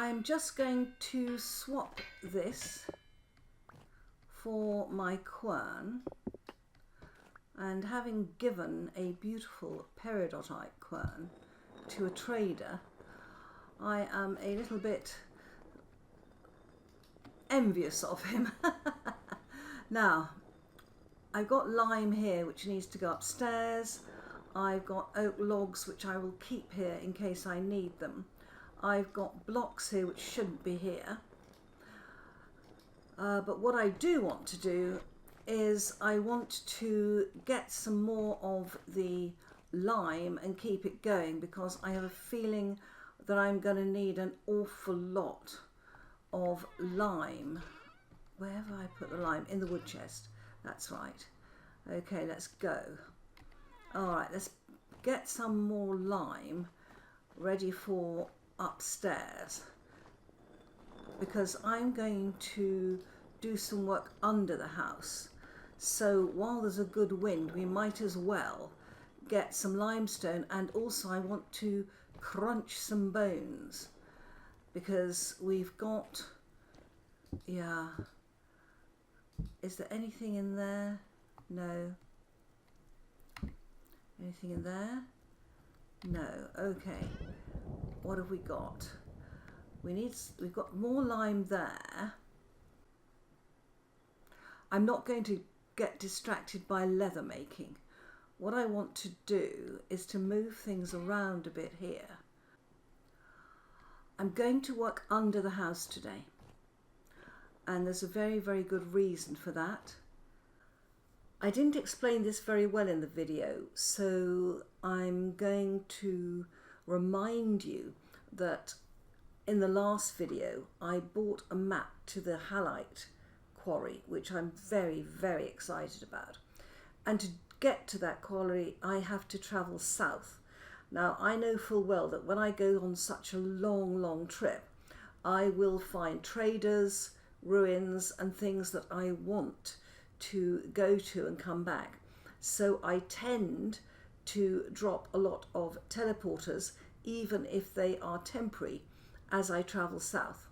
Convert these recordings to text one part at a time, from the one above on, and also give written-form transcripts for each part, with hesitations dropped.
I'm just going to swap this for my quern, and having given a beautiful peridotite quern to a trader, I am a little bit envious of him. Now, I've got lime here which needs to go upstairs. I've got oak logs which I will keep here in case I need them. I've got blocks here which shouldn't be here. But what I do want to do is I want to get some more of the lime and keep it going, because I have a feeling that I'm going to need an awful lot of lime. Where have I put the lime? In the wood chest. That's right. Okay, let's go. Alright, let's get some more lime ready for upstairs, because I'm going to do some work under the house. So while there's a good wind, we might as well get some limestone, and also I want to crunch some bones, because we've got, yeah, is there anything in there? No. Anything in there? No. Okay. What have we got? We've got more lime there. I'm not going to get distracted by leather making. What I want to do is to move things around a bit here. I'm going to work under the house today, and there's a very, very good reason for that. I didn't explain this very well in the video, so I'm going to remind you that in the last video I bought a map to the halite quarry, which I'm very, very excited about. And to get to that quarry I have to travel south. Now, I know full well that when I go on such a long, long trip, I will find traders, ruins and things that I want to go to and come back. So I tend to drop a lot of teleporters, even if they are temporary, as I travel south.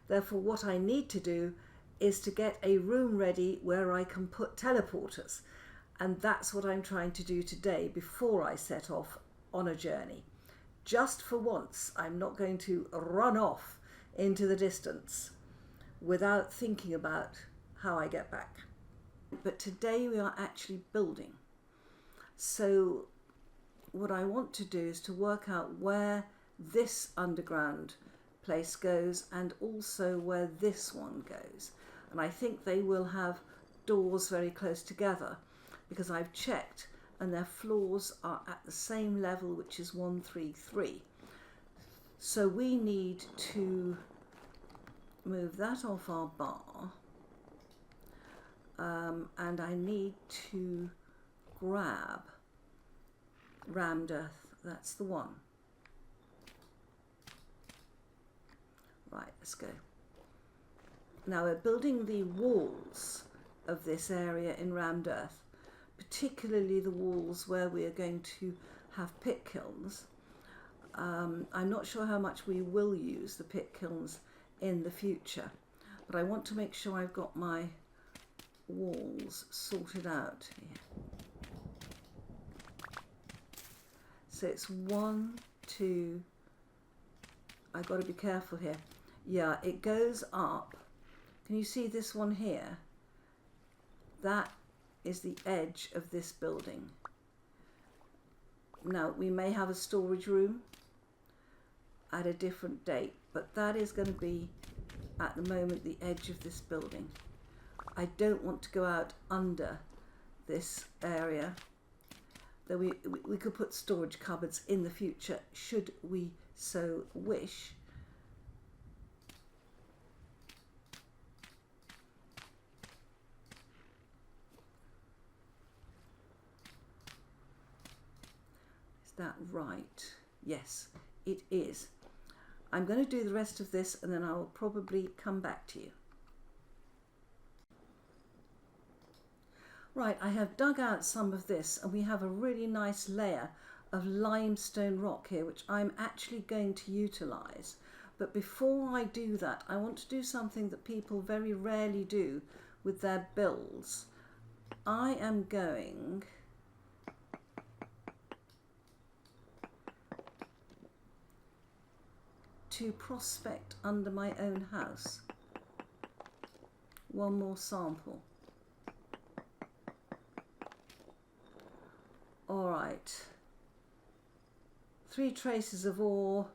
Therefore, what I need to do is to get a room ready where I can put teleporters, and that's what I'm trying to do today before I set off on a journey. Just for once, I'm not going to run off into the distance without thinking about how I get back. But today we are actually building. So what I want to do is to work out where this underground place goes and also where this one goes. And I think they will have doors very close together, because I've checked and their floors are at the same level, which is 133. So we need to move that off our bar. And I need to grab rammed earth. That's the one. Right, let's go. Now we're building the walls of this area in rammed earth, particularly the walls where we are going to have pit kilns. I'm not sure how much we will use the pit kilns in the future, but I want to make sure I've got my walls sorted out here. So it's 1, 2, I've got to be careful here. Yeah, it goes up. Can you see this one here? That is the edge of this building. Now, we may have a storage room at a different date, but that is going to be, at the moment, the edge of this building. I don't want to go out under this area, though we could put storage cupboards in the future, should we so wish. Is that right? Yes, it is. I'm going to do the rest of this and then I will probably come back to you. Right, I have dug out some of this and we have a really nice layer of limestone rock here, which I'm actually going to utilise. But before I do that, I want to do something that people very rarely do with their builds. I am going to prospect under my own house. One more sample. All right. 3 traces of ore,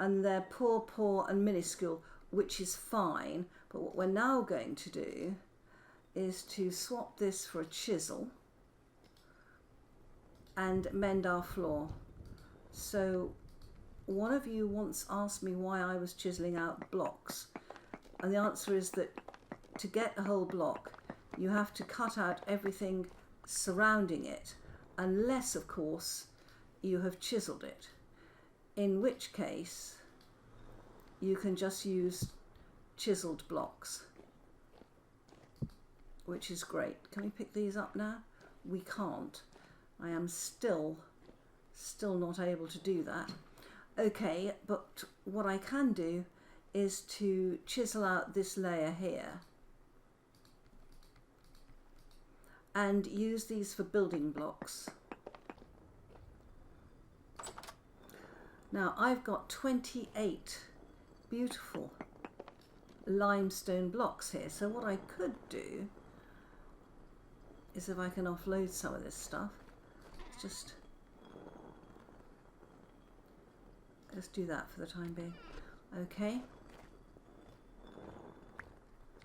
and they're poor and minuscule, which is fine. But what we're now going to do is to swap this for a chisel and mend our floor. So one of you once asked me why I was chiseling out blocks, and the answer is that to get a whole block you have to cut out everything surrounding it, unless of course you have chiseled it, in which case you can just use chiseled blocks, which is great. Can we pick these up now? We can't. I am still not able to do that. Okay, but what I can do is to chisel out this layer here and use these for building blocks. Now I've got 28 beautiful limestone blocks here, so what I could do is, if I can offload some of this stuff, let's do that for the time being. Okay,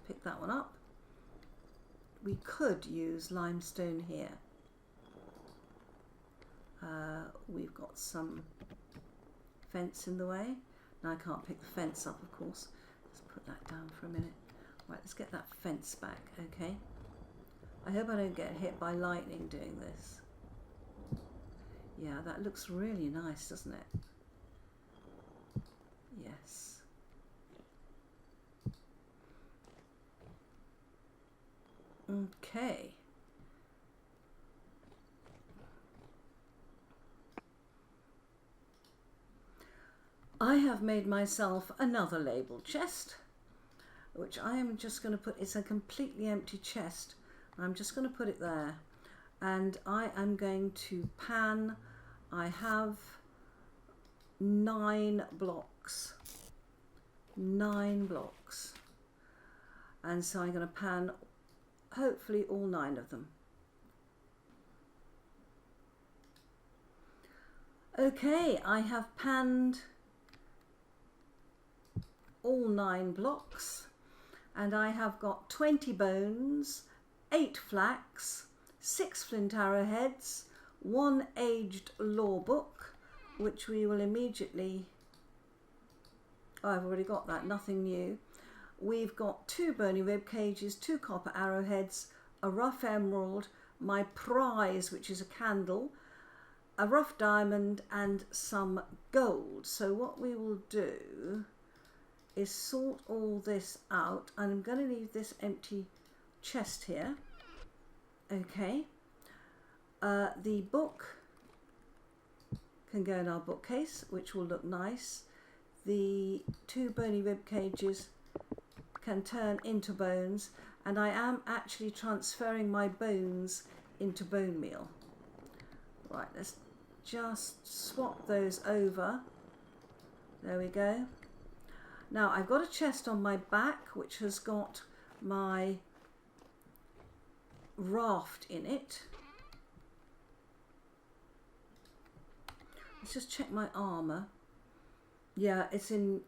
pick that one up. We could use limestone here. We've got some fence in the way. Now I can't pick the fence up, of course. Let's put that down for a minute. Right, let's get that fence back, okay? I hope I don't get hit by lightning doing this. Yeah, that looks really nice, doesn't it? Yes. Okay. I have made myself another labelled chest, which I am just going to put, it's a completely empty chest. I'm just going to put it there, and I am going to pan. I have 9 blocks. 9 blocks. And so I'm going to pan hopefully all 9 of them. Okay, I have panned all 9 blocks, and I have got 20 bones, 8 flax, 6 flint arrowheads, 1 aged law book, which we will immediately, oh, I've already got that, nothing new. We've got 2 bony rib cages, 2 copper arrowheads, a rough emerald, my prize, which is a candle, a rough diamond, and some gold. So what we will do is sort all this out, and I'm going to leave this empty chest here. Okay. The book can go in our bookcase, which will look nice. The 2 bony rib cages can turn into bones, and I am actually transferring my bones into bone meal. Right, let's just swap those over. There we go. Now I've got a chest on my back which has got my raft in it. Let's just check my armour. Yeah, it's in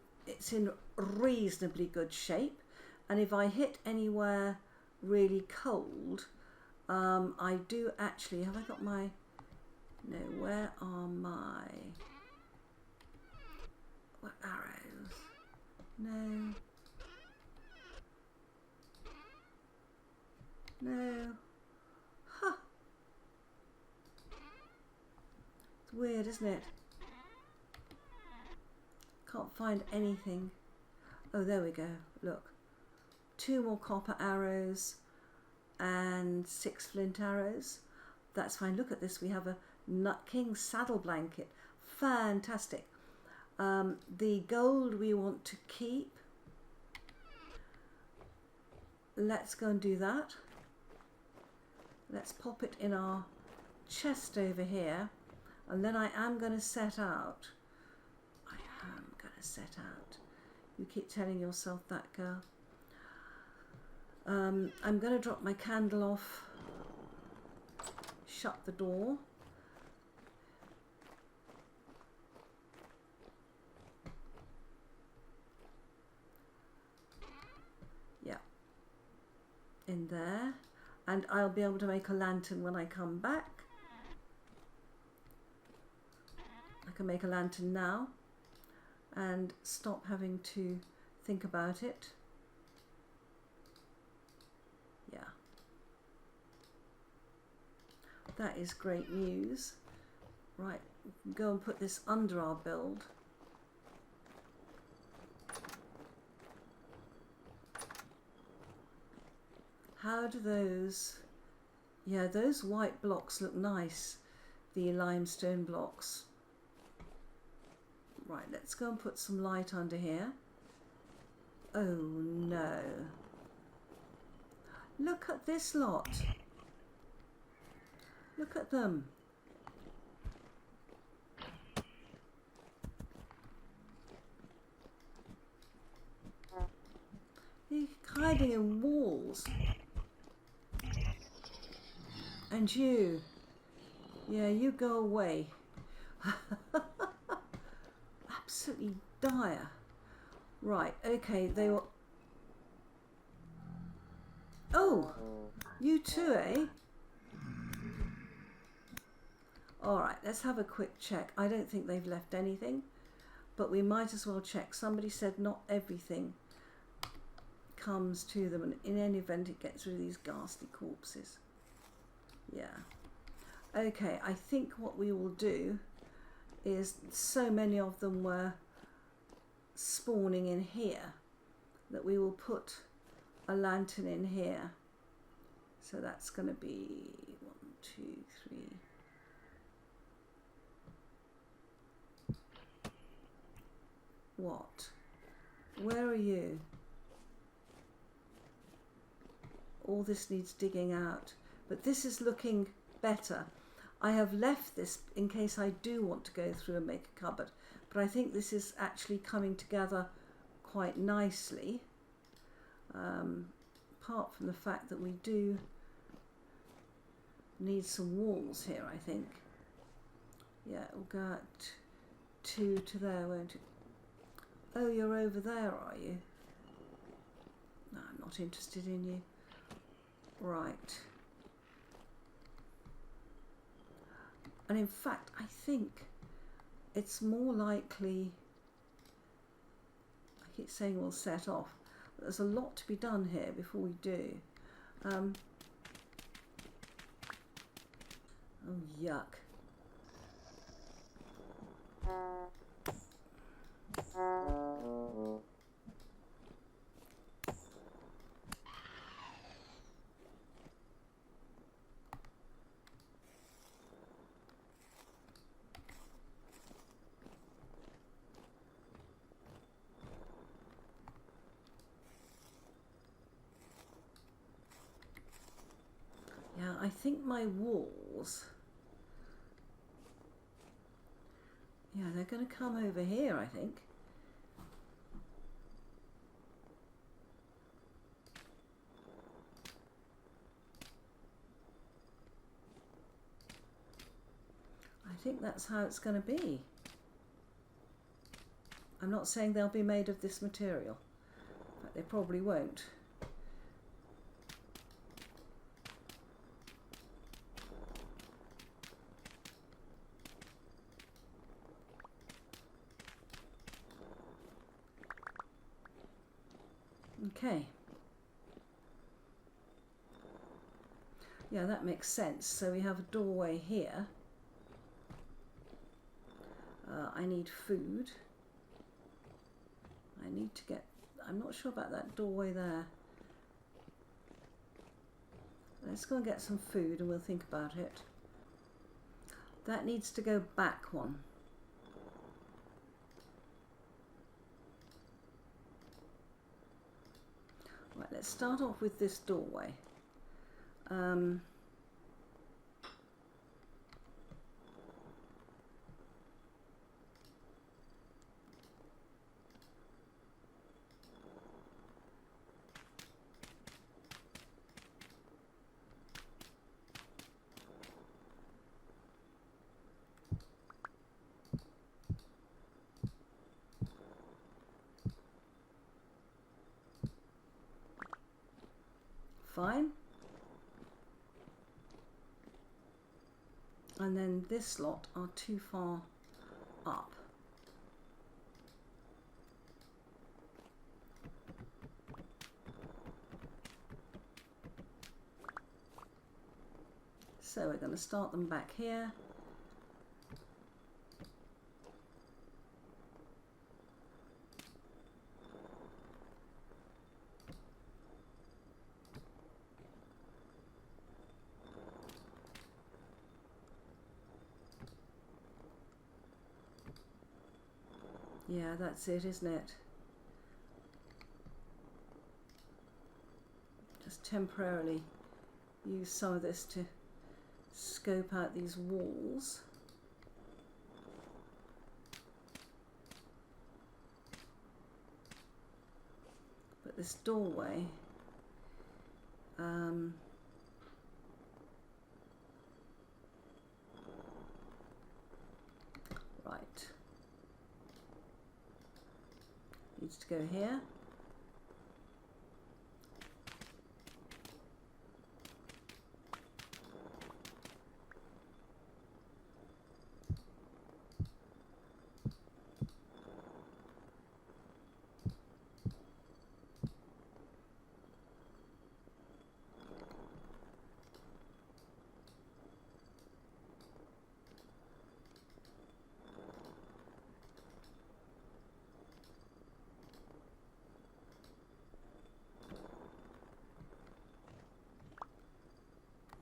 reasonably good shape, and if I hit anywhere really cold, I do actually, have I got my, no, where are my, what arrows? No. No. Huh. It's weird, isn't it? Can't find anything. Oh, there we go. Look. 2 more copper arrows and 6 flint arrows. That's fine. Look at this. We have a Nut King saddle blanket. Fantastic. The gold we want to keep. Let's go and do that. Let's pop it in our chest over here, and then I am going to set out. You keep telling yourself that, girl. I'm going to drop my candle off, shut the door. Yeah, in there. And I'll be able to make a lantern when I come back. I can make a lantern now and stop having to think about it. Yeah. That is great news. Right, we can go and put this under our build. How do those, yeah, those white blocks look nice, the limestone blocks. Right, let's go and put some light under here. Oh no. Look at this lot. Look at them. They're hiding in walls. And you. Yeah, you go away. Absolutely dire. Right, okay, they were... Oh, you too, eh? Alright, let's have a quick check. I don't think they've left anything, but we might as well check. Somebody said not everything comes to them, and in any event it gets rid of these ghastly corpses. Yeah. Okay, I think what we will do is, so many of them were spawning in here, that we will put a lantern in here. So that's going to be 1, 2, 3. What? Where are you? All this needs digging out, but this is looking better. I have left this in case I do want to go through and make a cupboard, but I think this is actually coming together quite nicely, apart from the fact that we do need some walls here, I think. Yeah, it will go out 2 to there, won't it? Oh, you're over there, are you? No, I'm not interested in you. Right. And in fact, I think it's more likely, I keep saying we'll set off, but there's a lot to be done here before we do. Oh, yuck. Yeah, I think my walls, yeah, they're going to come over here, I think. I think that's how it's going to be. I'm not saying they'll be made of this material, but they probably won't. Okay. Yeah, that makes sense. So we have a doorway here. I need food. I need to get... I'm not sure about that doorway there. Let's go and get some food and we'll think about it. That needs to go back one. Right, let's start off with this doorway. Fine. And then this lot are too far up. So we're going to start them back here. Yeah, that's it, isn't it? Just temporarily use some of this to scope out these walls. But this doorway, right, needs to go here.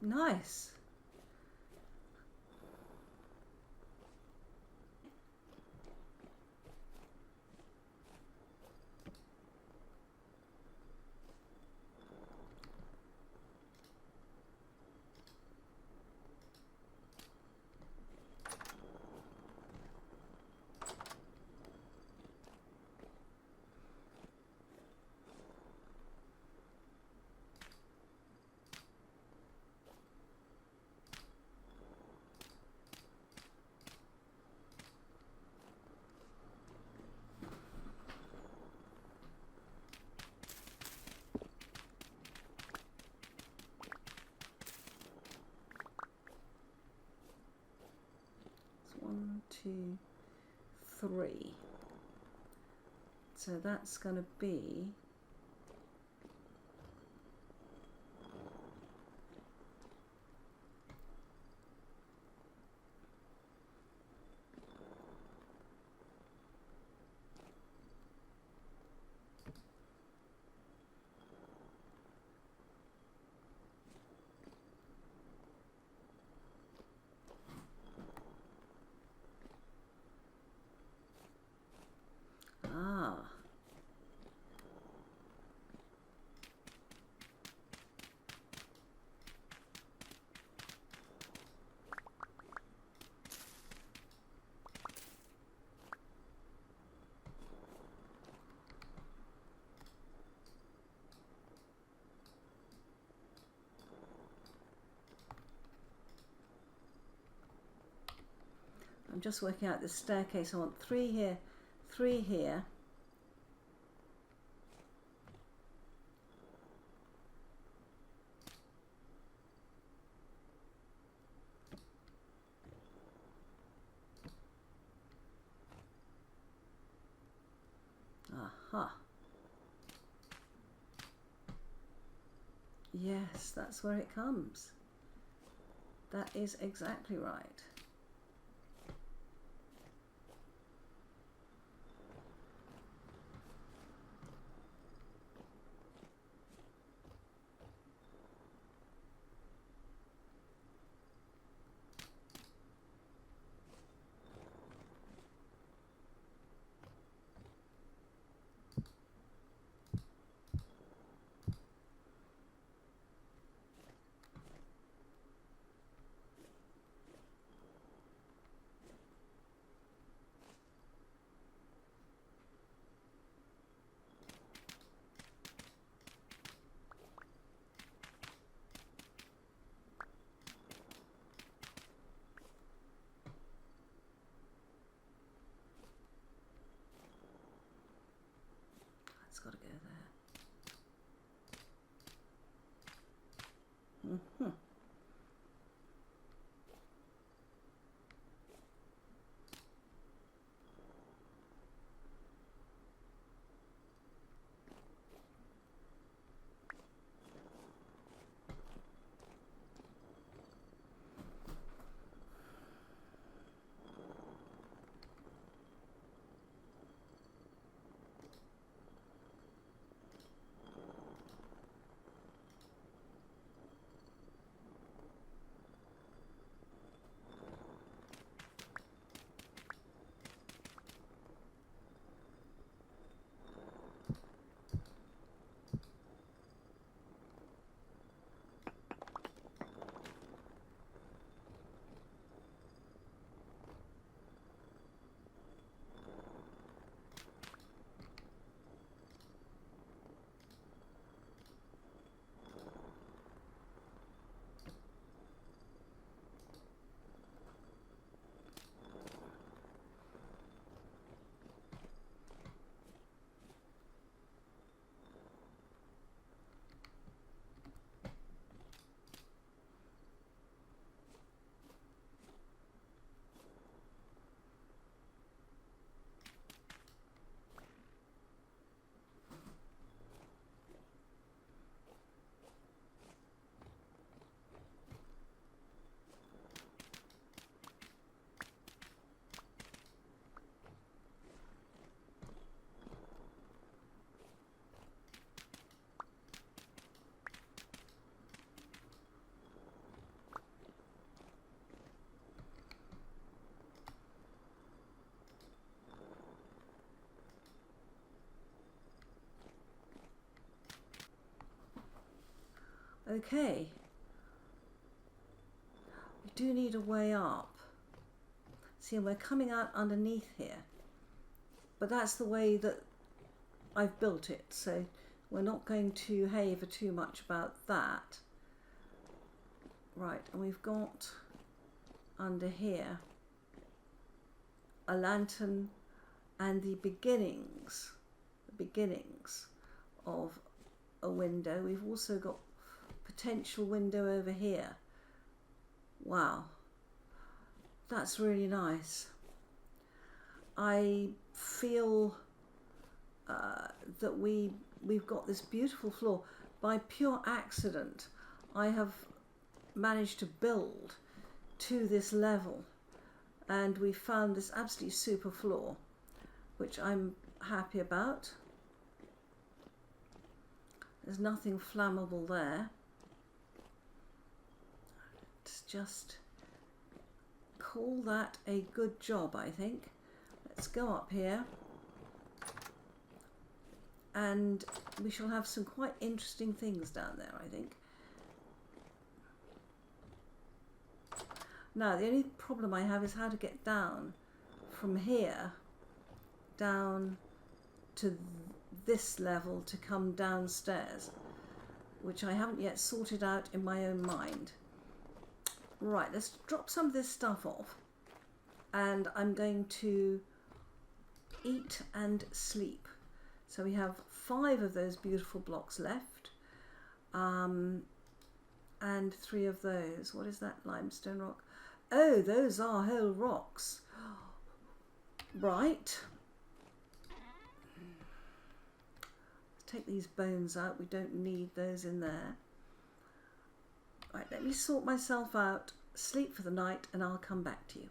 Nice. One, two, three. So that's going to be I'm just working out this staircase. I want 3 here, 3 here. Aha. Yes, that's where it comes. That is exactly right. got to go there. Mm-hmm. Okay, we do need a way up. See, and we're coming out underneath here, but that's the way that I've built it, so we're not going to haver too much about that. Right, and we've got under here a lantern and the beginnings of a window. We've also got potential window over here. Wow, that's really nice. I feel that we've got this beautiful floor. By pure accident, I have managed to build to this level, and we found this absolutely super floor, which I'm happy about. There's nothing flammable there. Let's just call that a good job, I think. Let's go up here, and we shall have some quite interesting things down there, I think. Now, the only problem I have is how to get down from here down to this level to come downstairs, which I haven't yet sorted out in my own mind. Right, let's drop some of this stuff off, and I'm going to eat and sleep. So we have 5 of those beautiful blocks left, and 3 of those. What is that? Limestone rock. Oh, those are whole rocks. Right. Let's take these bones out. We don't need those in there. Right, let me sort myself out, sleep for the night, and I'll come back to you.